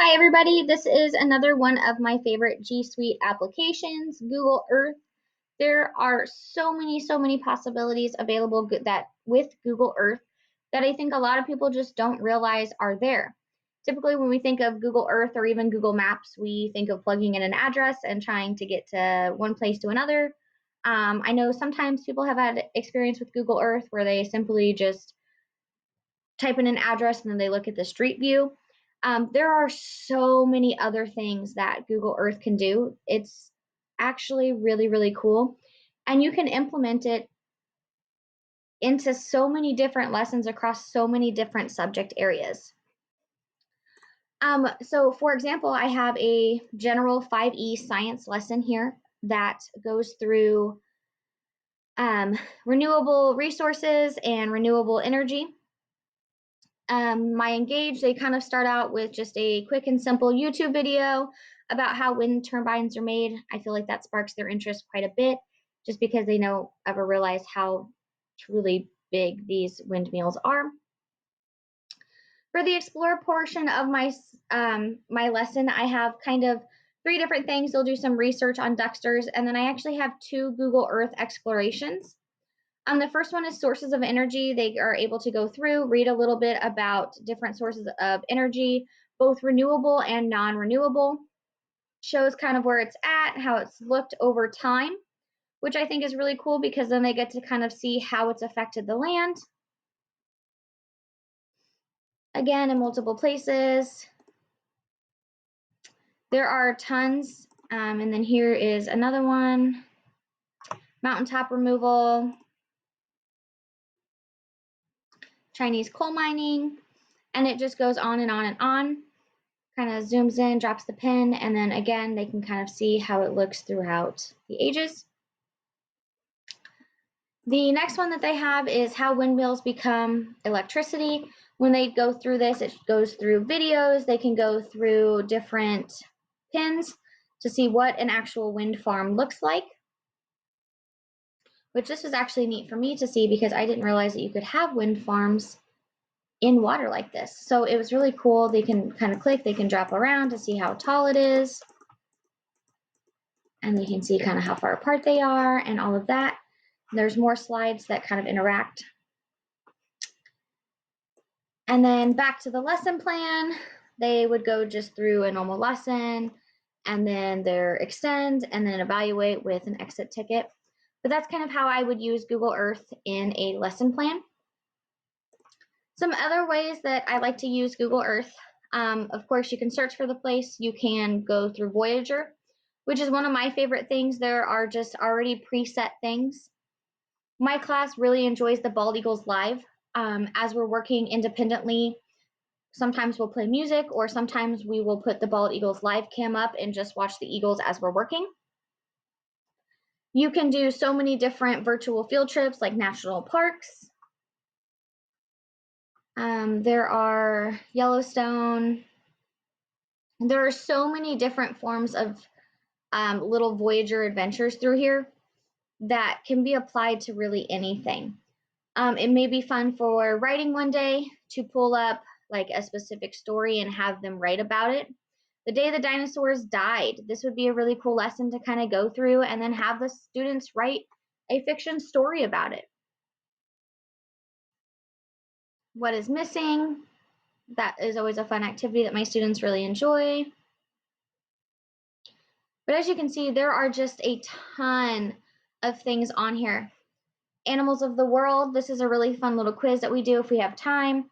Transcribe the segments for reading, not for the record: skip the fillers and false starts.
Hi everybody, this is another one of my favorite G Suite applications, Google Earth. There are so many possibilities available that with Google Earth that I think a lot of people just don't realize are there. Typically when we think of Google Earth or even Google Maps, we think of plugging in an address and trying to get to one place to another. I know sometimes people have had experience with Google Earth where they simply just type in an address and then they look at the street view. There are so many other things that Google Earth can do. It's actually really cool. And you can implement it into so many different lessons across so many different subject areas. So for example, I have a general 5E science lesson here that goes through renewable resources and renewable energy. My Engage, they kind of start out with just a quick and simple YouTube video about how wind turbines are made. I feel like that sparks their interest quite a bit just because they don't ever realize how truly big these windmills are. For the Explore portion of my lesson, I have kind of 3 different things. They'll do some research on ducksters, and then I actually have 2 Google Earth explorations. The first one is sources of energy. They are able to go through, read a little bit about different sources of energy, both renewable and non-renewable. Shows kind of where it's at, how it's looked over time, which I think is really cool because then they get to kind of see how it's affected the land. Again, in multiple places. There are tons. And then here is another one. Mountaintop removal. Chinese coal mining. And it just goes on and on and on. Kind of zooms in, drops the pin, and then again, they can kind of see how it looks throughout the ages. The next one that they have is how windmills become electricity. When they go through this, it goes through videos. They can go through different pins to see what an actual wind farm looks like, which this was actually neat for me to see because I didn't realize that you could have wind farms in water like this. So it was really cool. They can kind of click, they can drop around to see how tall it is. And they can see kind of how far apart they are and all of that. There's more slides that kind of interact. And then back to the lesson plan, they would go just through a normal lesson and then their extend and then evaluate with an exit ticket. But that's kind of how I would use Google Earth in a lesson plan. Some other ways that I like to use Google Earth, of course, you can search for the place. You can go through Voyager, which is one of my favorite things. There are just already preset things. My class really enjoys the Bald Eagles Live. As we're working independently, sometimes we'll play music or sometimes we will put the Bald Eagles Live cam up and just watch the Eagles as we're working. You can do so many different virtual field trips like national parks. There are Yellowstone. There are so many different forms of little Voyager adventures through here that can be applied to really anything. It may be fun for writing one day to pull up like a specific story and have them write about it. The day the dinosaurs died, this would be a really cool lesson to kind of go through and then have the students write a fiction story about it. What is missing? That is always a fun activity that my students really enjoy. But as you can see, there are just a ton of things on here. Animals of the world. This is a really fun little quiz that we do if we have time.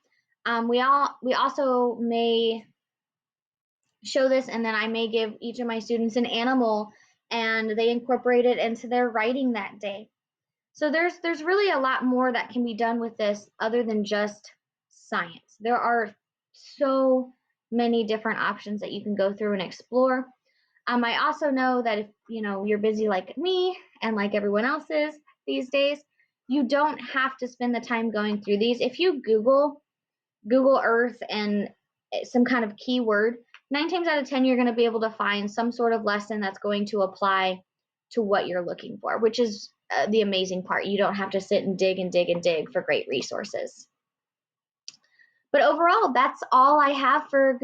We also may show this, and then I may give each of my students an animal, and they incorporate it into their writing that day. So there's really a lot more that can be done with this other than just science. There are so many different options that you can go through and explore. I also know that if you're busy like me and like everyone else is these days, you don't have to spend the time going through these. If you Google Earth and some kind of keyword, 9 times out of 10 you're going to be able to find some sort of lesson that's going to apply to what you're looking for, which is the amazing part. You don't have to sit and dig and dig and dig for great resources. But overall, that's all I have for